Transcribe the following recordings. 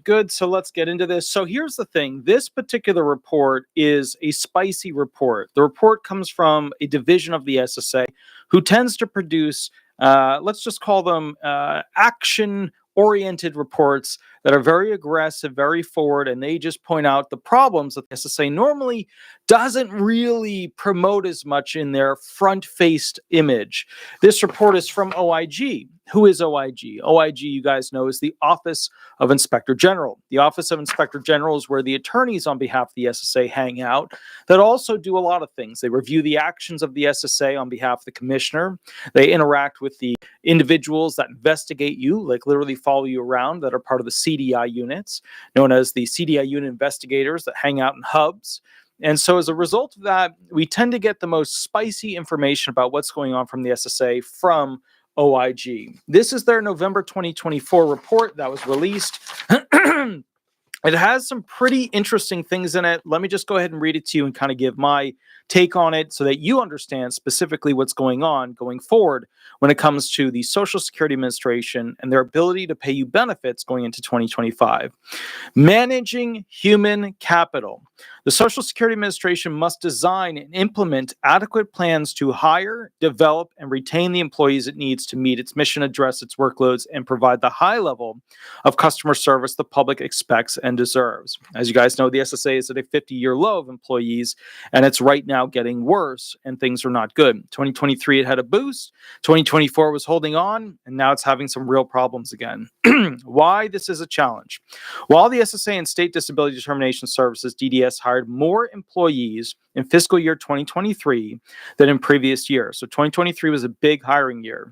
good. So let's get into this. So here's the thing. This particular report is a spicy report. The report comes from a division of the SSA who tends to produce, let's just call them action-oriented reports that are very aggressive, very forward, and they just point out the problems that the SSA normally doesn't really promote as much in their front-faced image. This report is from OIG. Who is OIG? OIG, you guys know, is the Office of Inspector General. The Office of Inspector General is where the attorneys on behalf of the SSA hang out that also do a lot of things. They review the actions of the SSA on behalf of the commissioner. They interact with the individuals that investigate you, like literally follow you around, that are part of the CDI units, known as the CDI unit investigators that hang out in hubs. And so as a result of that, we tend to get the most spicy information about what's going on from the SSA from OIG. This is their November 2024 report that was released. It has some pretty interesting things in it. Let me just go ahead and read it to you and kind of give my take on it so that you understand specifically what's going on going forward when it comes to the Social Security Administration and their ability to pay you benefits going into 2025. Managing human capital. The Social Security Administration must design and implement adequate plans to hire, develop, and retain the employees it needs to meet its mission, address its workloads, and provide the high level of customer service the public expects and deserves. As you guys know, the SSA is at a 50-year low of employees, and it's right now getting worse, and things are not good. 2023, it had a boost. 2024 was holding on, and now it's having some real problems again. Why this is a challenge? While the SSA and State Disability Determination Services, DDS, hired more employees in fiscal year 2023 than in previous years. So 2023 was a big hiring year.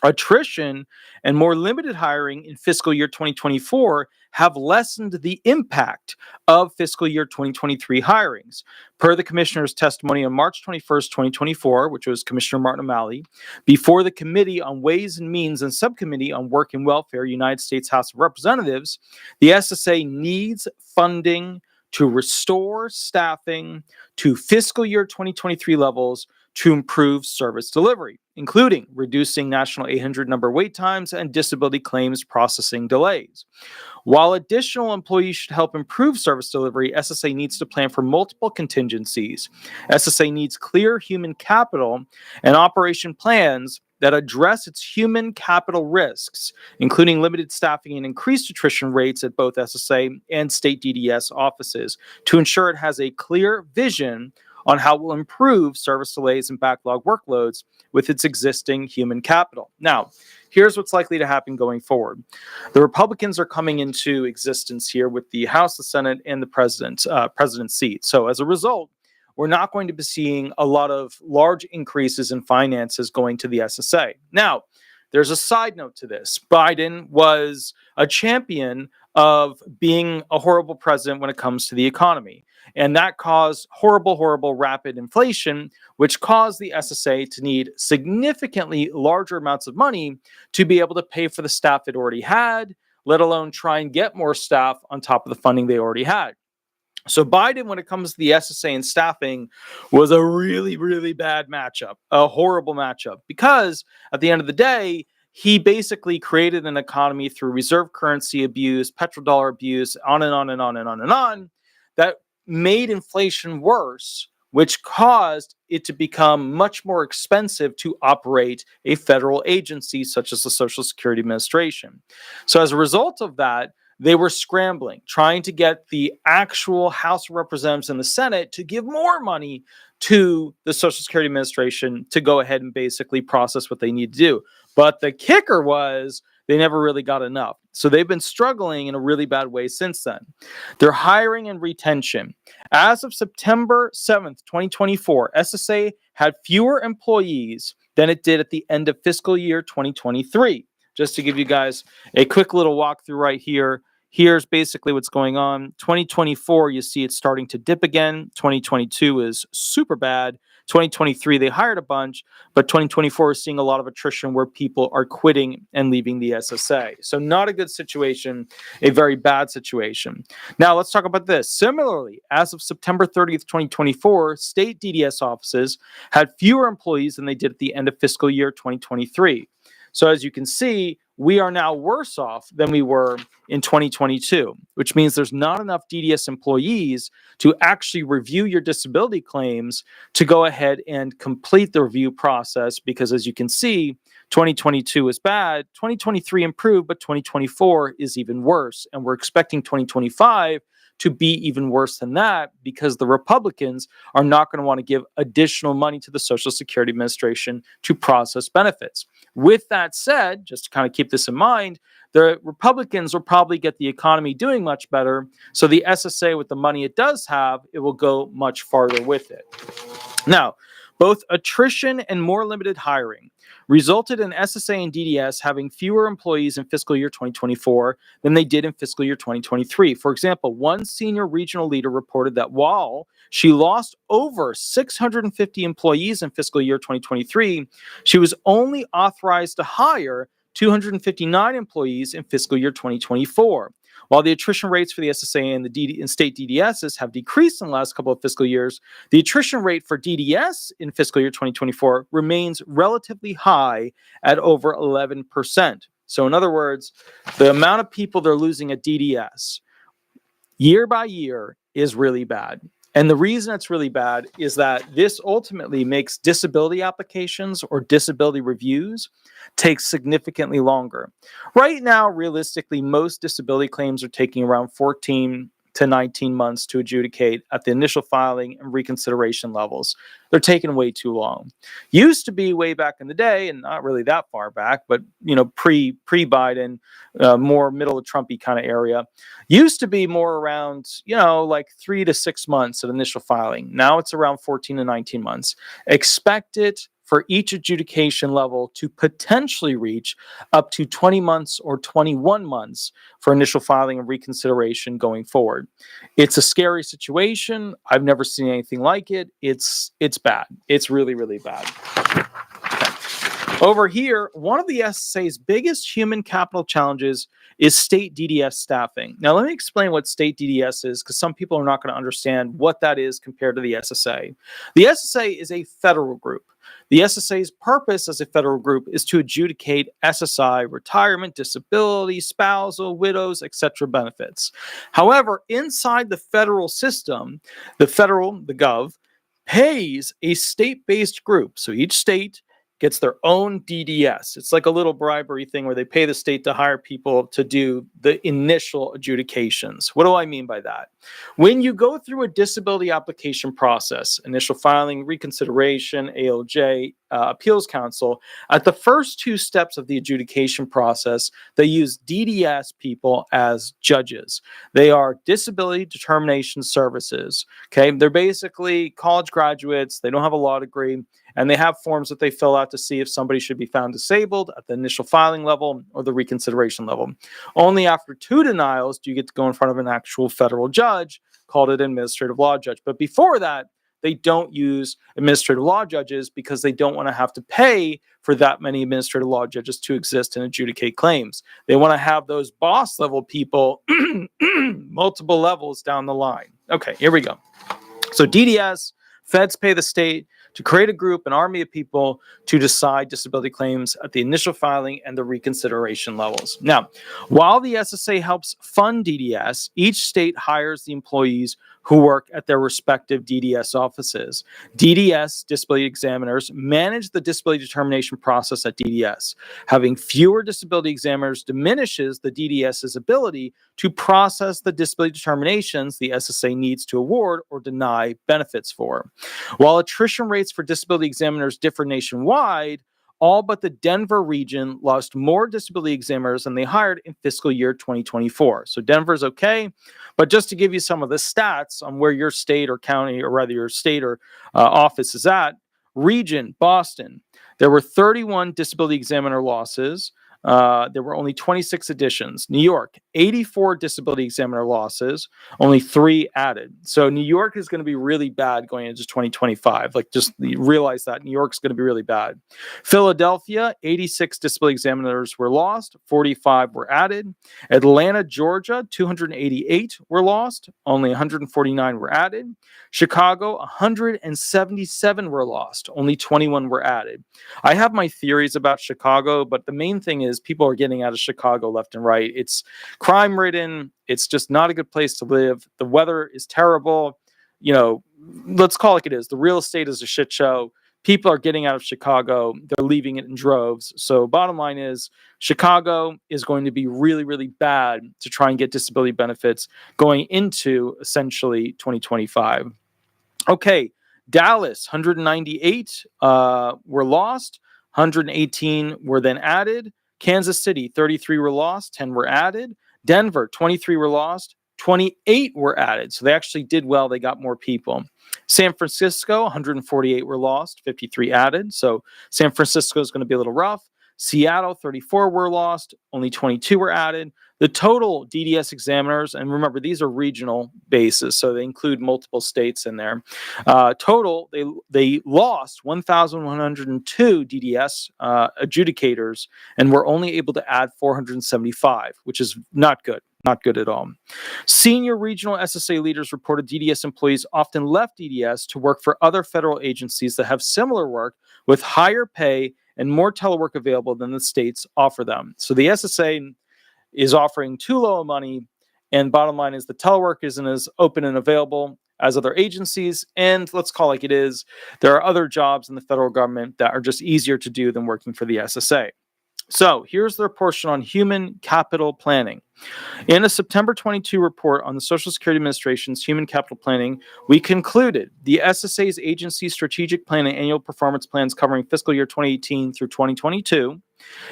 Attrition and more limited hiring in fiscal year 2024 have lessened the impact of fiscal year 2023 hirings. Per the commissioner's testimony on March 21st, 2024, which was Commissioner Martin O'Malley, before the Committee on Ways and Means and Subcommittee on Work and Welfare, United States House of Representatives, the SSA needs funding to restore staffing to fiscal year 2023 levels to improve service delivery, including reducing national 800 number wait times and disability claims processing delays. While additional employees should help improve service delivery, SSA needs to plan for multiple contingencies. SSA needs clear human capital and operation plans that address its human capital risks, including limited staffing and increased attrition rates at both SSA and state DDS offices, to ensure it has a clear vision on how it will improve service delays and backlog workloads with its existing human capital. Now, here's what's likely to happen going forward. The Republicans are coming into existence here with the House, the Senate, and the president's seat. So as a result, we're not going to be seeing a lot of large increases in finances going to the SSA. Now, there's a side note to this. Biden was a champion of being a horrible president when it comes to the economy. And that caused horrible, rapid inflation, which caused the SSA to need significantly larger amounts of money to be able to pay for the staff it already had, let alone try and get more staff on top of the funding they already had. So Biden, when it comes to the SSA and staffing, was a really bad matchup, a horrible matchup, because at the end of the day, he basically created an economy through reserve currency abuse, petrodollar abuse, on and on and on and on and on, that made inflation worse, which caused it to become much more expensive to operate a federal agency such as the Social Security Administration. So as a result of that, they were scrambling, trying to get the actual House of Representatives and the Senate to give more money to the Social Security Administration to go ahead and basically process what they need to do. But the kicker was they never really got enough. So they've been struggling in a really bad way since then. Their hiring and retention. As of September 7th, 2024, SSA had fewer employees than it did at the end of fiscal year 2023. Just to give you guys a quick little walkthrough right here. Here's basically what's going on. 2024, you see it's starting to dip again. 2022 is super bad. 2023, they hired a bunch, but 2024 is seeing a lot of attrition where people are quitting and leaving the SSA. So not a good situation, a very bad situation. Now let's talk about this. Similarly, as of September 30th, 2024, state DDS offices had fewer employees than they did at the end of fiscal year 2023. So as you can see, we are now worse off than we were in 2022, which means there's not enough DDS employees to actually review your disability claims to go ahead and complete the review process, because as you can see, 2022 is bad, 2023 improved, but 2024 is even worse. And we're expecting 2025 to be even worse than that, because the Republicans are not going to want to give additional money to the Social Security Administration to process benefits. With that said, just to kind of keep this in mind, the Republicans will probably get the economy doing much better. So the SSA, with the money it does have, it will go much farther with it. Now, both attrition and more limited hiring resulted in SSA and DDS having fewer employees in fiscal year 2024 than they did in fiscal year 2023. For example, one senior regional leader reported that while she lost over 650 employees in fiscal year 2023, she was only authorized to hire 259 employees in fiscal year 2024. While the attrition rates for the SSA and the state DDSs have decreased in the last couple of fiscal years, the attrition rate for DDS in fiscal year 2024 remains relatively high at over 11%. So in other words, the amount of people they're losing at DDS year by year is really bad. And the reason it's really bad is that this ultimately makes disability applications or disability reviews take significantly longer. Right now, realistically, most disability claims are taking around 14 to 19 months to adjudicate at the initial filing and reconsideration levels. They're taking way too long. Used to be way back in the day, and not really that far back, but pre-Biden, more middle of Trumpy kind of area, used to be more around, like 3 to 6 months at initial filing. Now it's around 14 to 19 months. Expect it for each adjudication level to potentially reach up to 20 months or 21 months for initial filing and reconsideration going forward. It's a scary situation. I've never seen anything like it. It's bad. It's really, really bad. Over here, one of the SSA's biggest human capital challenges is state DDS staffing. Now, let me explain what state DDS is, because some people are not going to understand what that is compared to the SSA. The SSA is a federal group. The SSA's purpose as a federal group is to adjudicate SSI, retirement, disability, spousal, widows, etc. benefits. However, inside the federal system, the Gov, pays a state-based group. So each state gets their own DDS. It's like a little bribery thing where they pay the state to hire people to do the initial adjudications. What do I mean by that? When you go through a disability application process, initial filing, reconsideration, ALJ, appeals council, at the first 2 steps of the adjudication process, they use DDS people as judges. They are disability determination services. Okay, they're basically college graduates. They don't have a law degree, and they have forms that they fill out to see if somebody should be found disabled at the initial filing level or the reconsideration level. Only after 2 denials do you get to go in front of an actual federal judge called an administrative law judge. But before that, they don't use administrative law judges because they don't want to have to pay for that many administrative law judges to exist and adjudicate claims. They want to have those boss level people multiple levels down the line. Okay, here we go. So DDS, feds pay the state to create a group, an army of people to decide disability claims at the initial filing and the reconsideration levels. Now, while the SSA helps fund DDS, each state hires the employees who work at their respective DDS offices. DDS disability examiners manage the disability determination process at DDS. Having fewer disability examiners diminishes the DDS's ability to process the disability determinations the SSA needs to award or deny benefits for. While attrition rates for disability examiners differ nationwide, all but the Denver region lost more disability examiners than they hired in fiscal year 2024. So Denver's okay, but just to give you some of the stats on where your state or county, or rather your state or office is at, region, Boston, there were 31 disability examiner losses. There were only 26 additions. New York, 84 disability examiner losses, only 3 added. So New York is going to be really bad going into 2025. Like, just realize that New York's going to be really bad. Philadelphia, 86 disability examiners were lost, 45 were added. Atlanta, Georgia, 288 were lost, only 149 were added. Chicago, 177 were lost, only 21 were added. I have my theories about Chicago, but the main thing is is people are getting out of Chicago left and right. It's crime ridden. It's just not a good place to live. The weather is terrible. Let's call it like it is. The real estate is a shit show. People are getting out of Chicago. They're leaving it in droves. So bottom line is Chicago is going to be really, really bad to try and get disability benefits going into essentially 2025. Okay, Dallas, 198 were lost, 118 were then added. Kansas City, 33 were lost, 10 were added. Denver, 23 were lost, 28 were added. So they actually did well. They got more people. San Francisco, 148 were lost, 53 added. So San Francisco is going to be a little rough. Seattle, 34 were lost, only 22 were added. The total DDS examiners, and remember, these are regional bases, so they include multiple states in there. Total, they lost 1,102 DDS adjudicators and were only able to add 475, which is not good. Not good at all. Senior regional SSA leaders reported DDS employees often left DDS to work for other federal agencies that have similar work with higher pay and more telework available than the states offer them. So the SSA is offering too low money, and bottom line is the telework isn't as open and available as other agencies, and let's call it like it is, there are other jobs in the federal government that are just easier to do than working for the SSA. So here's their portion on human capital planning. In a September 22 report on the Social Security Administration's human capital planning, we concluded the SSA's agency strategic plan and annual performance plans covering fiscal year 2018 through 2022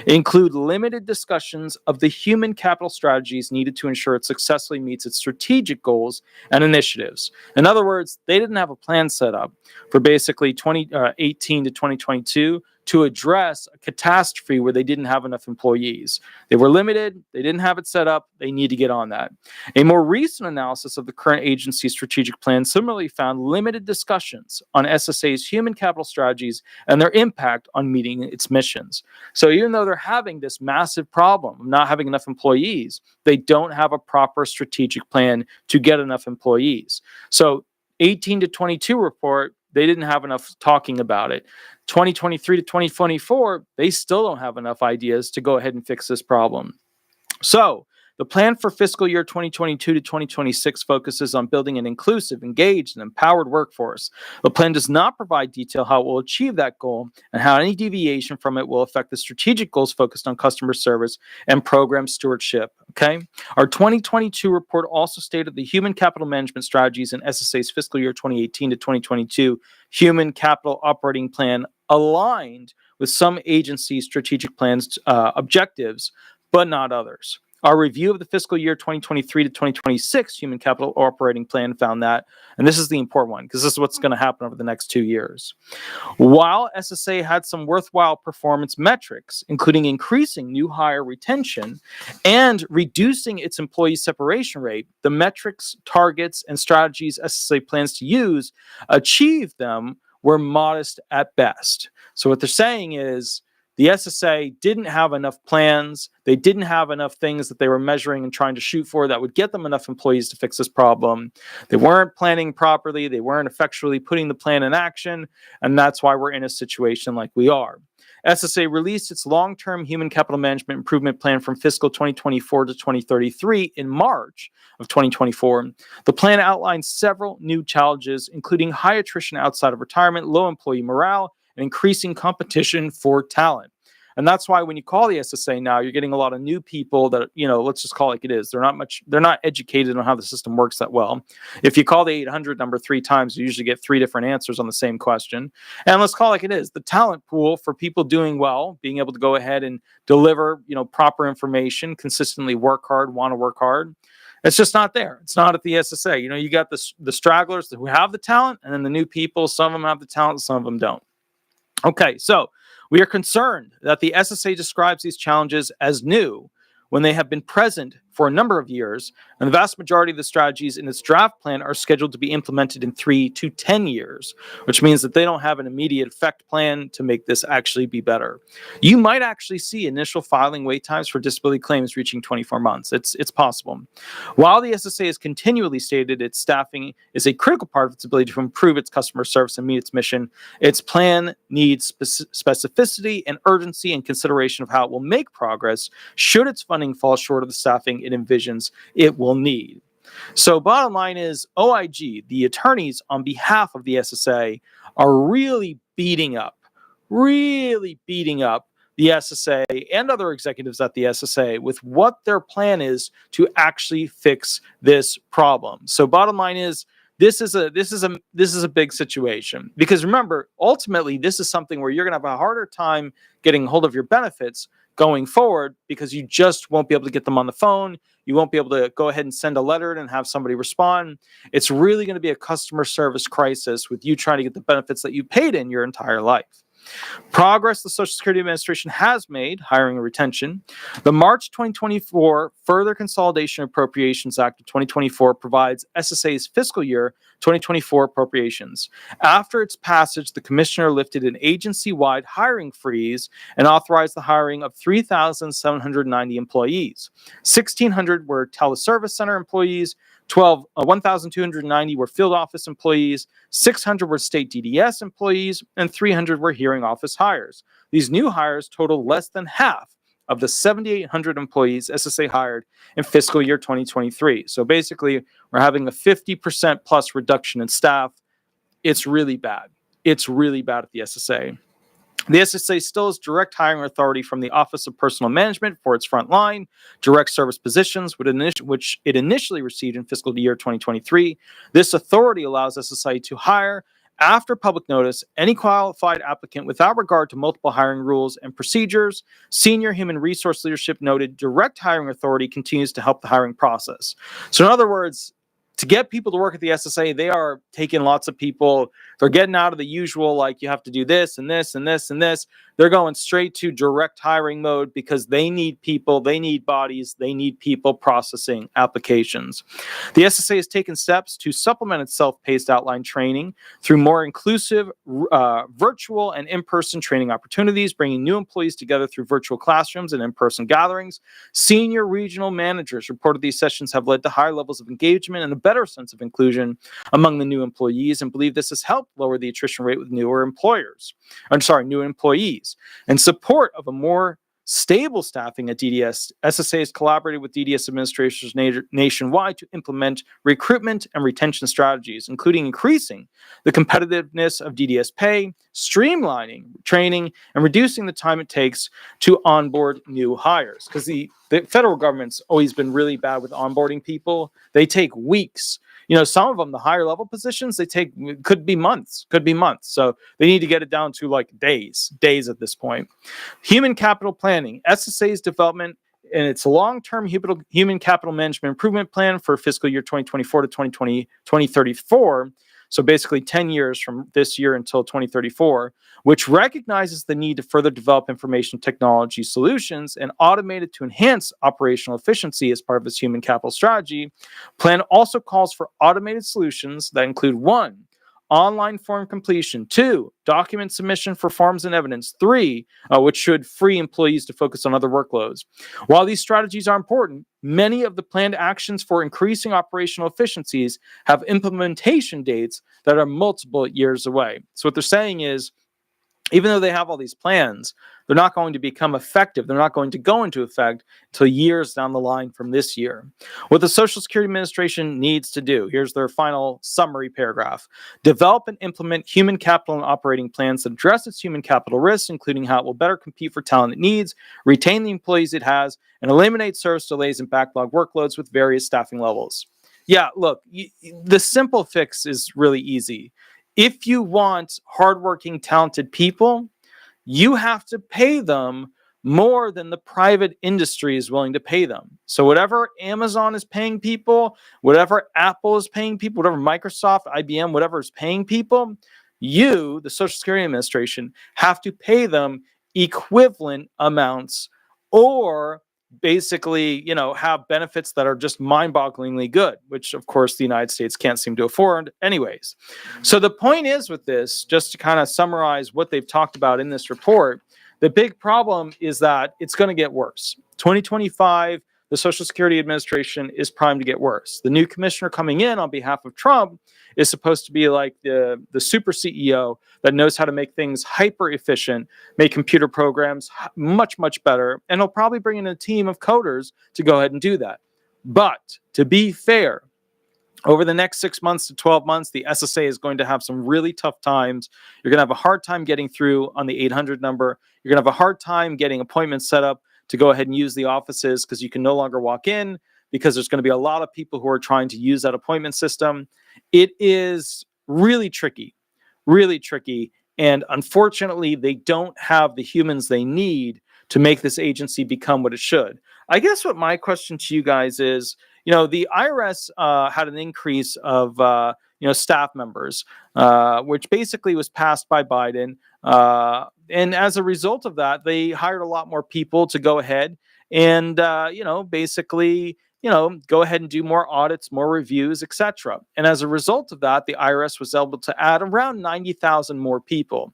include limited discussions of the human capital strategies needed to ensure it successfully meets its strategic goals and initiatives. In other words, they didn't have a plan set up for basically 2018 to 2022 to address a catastrophe where they didn't have enough employees. They were limited. They didn't have it set up. They need to get on that. A more recent analysis of the current agency strategic plan similarly found limited discussions on SSA's human capital strategies and their impact on meeting its missions. So even though they're having this massive problem of not having enough employees, they don't have a proper strategic plan to get enough employees. So 18 to 22 report, they didn't have enough talking about it. 2023 to 2024, they still don't have enough ideas to go ahead and fix this problem. So the plan for fiscal year 2022 to 2026 focuses on building an inclusive, engaged, and empowered workforce. The plan does not provide detail how it will achieve that goal and how any deviation from it will affect the strategic goals focused on customer service and program stewardship. Okay. Our 2022 report also stated the human capital management strategies in SSA's fiscal year 2018 to 2022 human capital operating plan aligned with some agency strategic plans objectives, but not others. Our review of the fiscal year 2023 to 2026 Human Capital Operating Plan found that, and this is the important one because this is what's going to happen over the next 2 years. While SSA had some worthwhile performance metrics, including increasing new hire retention and reducing its employee separation rate, the metrics, targets, and strategies SSA plans to use achieve them were modest at best. So what they're saying is, the SSA didn't have enough plans. They didn't have enough things that they were measuring and trying to shoot for that would get them enough employees to fix this problem. They weren't planning properly. They weren't effectually putting the plan in action. And that's why we're in a situation like we are. SSA released its long-term human capital management improvement plan from fiscal 2024 to 2033 in March of 2024. The plan outlines several new challenges, including high attrition outside of retirement, low employee morale, and increasing competition for talent. And that's why when you call the SSA now, you're getting a lot of new people that, let's just call it like it is. They're not educated on how the system works that well. If you call the 800 number 3 times, you usually get 3 different answers on the same question. And let's call it like it is. The talent pool for people doing well, being able to go ahead and deliver, proper information, consistently work hard, want to work hard. It's just not there. It's not at the SSA. You got the stragglers who have the talent, and then the new people, some of them have the talent, some of them don't. Okay, so we are concerned that the SSA describes these challenges as new when they have been present for a number of years, and the vast majority of the strategies in its draft plan are scheduled to be implemented in 3 to 10 years, which means that they don't have an immediate effect plan to make this actually be better. You might actually see initial filing wait times for disability claims reaching 24 months. It's possible. While the SSA has continually stated its staffing is a critical part of its ability to improve its customer service and meet its mission, its plan needs specificity and urgency and consideration of how it will make progress should its funding fall short of the staffing it envisions it will need. So bottom line is OIG, the attorneys on behalf of the SSA, are really beating up the SSA and other executives at the SSA with what their plan is to actually fix this problem. So bottom line is this is a big situation, because remember, ultimately this is something where you're going to have a harder time getting hold of your benefits going forward, because you just won't be able to get them on the phone. You won't be able to go ahead and send a letter and have somebody respond. It's really going to be a customer service crisis with you trying to get the benefits that you paid in your entire life. Progress the Social Security Administration has made, hiring and retention. The March 2024 Further Consolidation Appropriations Act of 2024 provides SSA's fiscal year 2024 appropriations. After its passage, the Commissioner lifted an agency-wide hiring freeze and authorized the hiring of 3,790 employees. 1,600 were teleservice center employees, 1,290 were field office employees, 600 were state DDS employees, and 300 were hearing office hires. These new hires total less than half of the 7,800 employees SSA hired in fiscal year 2023. So basically, we're having a 50% plus reduction in staff. It's really bad. It's really bad at the SSA. The SSA still has direct hiring authority from the Office of Personnel Management for its frontline direct service positions, which it initially received in fiscal year 2023. This authority allows SSA to hire, after public notice, any qualified applicant without regard to multiple hiring rules and procedures. Senior human resource leadership noted direct hiring authority continues to help the hiring process. So in other words, to get people to work at the SSA, they are taking lots of people. They're getting out of the usual, like, you have to do this and this and this and this. They're going straight to direct hiring mode because they need people, they need bodies, they need people processing applications. The SSA has taken steps to supplement its self-paced outline training through more inclusive virtual and in-person training opportunities, bringing new employees together through virtual classrooms and in-person gatherings. Senior regional managers reported these sessions have led to higher levels of engagement and a better sense of inclusion among the new employees, and believe this has helped lower the attrition rate with new employees. In support of a more stable staffing at DDS, SSA has collaborated with DDS administrators nationwide to implement recruitment and retention strategies, including increasing the competitiveness of DDS pay, streamlining training, and reducing the time it takes to onboard new hires. Because the federal government's always been really bad with onboarding people. They take weeks. Some of them, the higher level positions, could be months. So they need to get it down to like days at this point. Human capital planning. SSA's development in its long-term human capital management improvement plan for fiscal year 2024 to 2034. So basically 10 years from this year until 2034, which recognizes the need to further develop information technology solutions and automate it to enhance operational efficiency as part of its human capital strategy. Plan also calls for automated solutions that include 1, online form completion, 2, document submission for forms and evidence, 3, which should free employees to focus on other workloads. While these strategies are important, many of the planned actions for increasing operational efficiencies have implementation dates that are multiple years away. So what they're saying is, even though they have all these plans, they're not going to become effective. They're not going to go into effect until years down the line from this year. What the Social Security Administration needs to do, here's their final summary paragraph: develop and implement human capital and operating plans that address its human capital risks, including how it will better compete for talent it needs, retain the employees it has, and eliminate service delays and backlog workloads with various staffing levels. Yeah, look, the simple fix is really easy. If you want hardworking, talented people, you have to pay them more than the private industry is willing to pay them. So whatever Amazon is paying people, whatever Apple is paying people, whatever Microsoft, IBM, whatever is paying people, you, the Social Security Administration, have to pay them equivalent amounts, or basically, have benefits that are just mind-bogglingly good, which of course the United States can't seem to afford anyways. So the point is with this, just to kind of summarize what they've talked about in this report, the big problem is that it's going to get worse. 2025, the Social Security Administration is primed to get worse. The new commissioner coming in on behalf of Trump is supposed to be like the super CEO that knows how to make things hyper efficient, make computer programs much, much better, and he'll probably bring in a team of coders to go ahead and do that. But to be fair, over the next 6 months to 12 months, the SSA is going to have some really tough times. You're going to have a hard time getting through on the 800 number. You're going to have a hard time getting appointments set up to go ahead and use the offices because you can no longer walk in because there's going to be a lot of people who are trying to use that appointment system. It is really tricky, really tricky. And unfortunately, they don't have the humans they need to make this agency become what it should. I guess what my question to you guys is, the IRS had an increase of staff members, which basically was passed by Biden. And as a result of that, they hired a lot more people to go ahead and, basically, go ahead and do more audits, more reviews, etc. And as a result of that, the IRS was able to add around 90,000 more people.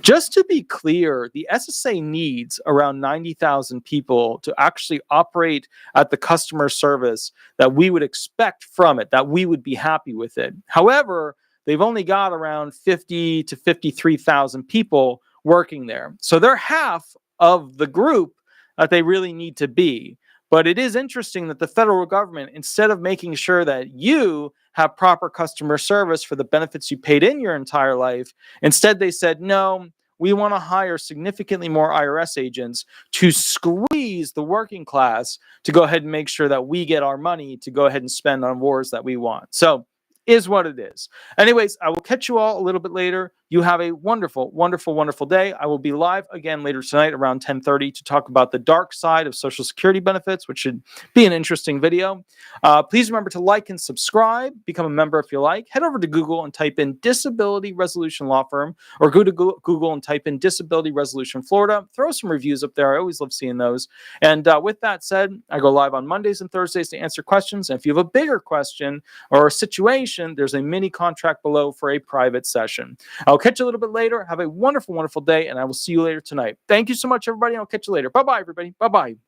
Just to be clear, the SSA needs around 90,000 people to actually operate at the customer service that we would expect from it, that we would be happy with it. However, they've only got around 50 to 53,000 people working there. So they're half of the group that they really need to be. But it is interesting that the federal government, instead of making sure that you have proper customer service for the benefits you paid in your entire life, instead they said, no, we want to hire significantly more IRS agents to squeeze the working class to go ahead and make sure that we get our money to go ahead and spend on wars that we want. So is what it is. Anyways, I will catch you all a little bit later. You have a wonderful, wonderful, wonderful day. I will be live again later tonight around 10:30 to talk about the dark side of Social Security benefits, which should be an interesting video. Please remember to like and subscribe. Become a member if you like. Head over to Google and type in Disability Resolution Law Firm, or go to Google and type in Disability Resolution Florida. Throw some reviews up there. I always love seeing those. And with that said, I go live on Mondays and Thursdays to answer questions. And if you have a bigger question or a situation, there's a mini contract below for a private session. I'll catch you a little bit later. Have a wonderful, wonderful day, and I will see you later tonight. Thank you so much, everybody. I'll catch you later. Bye-bye, everybody. Bye-bye.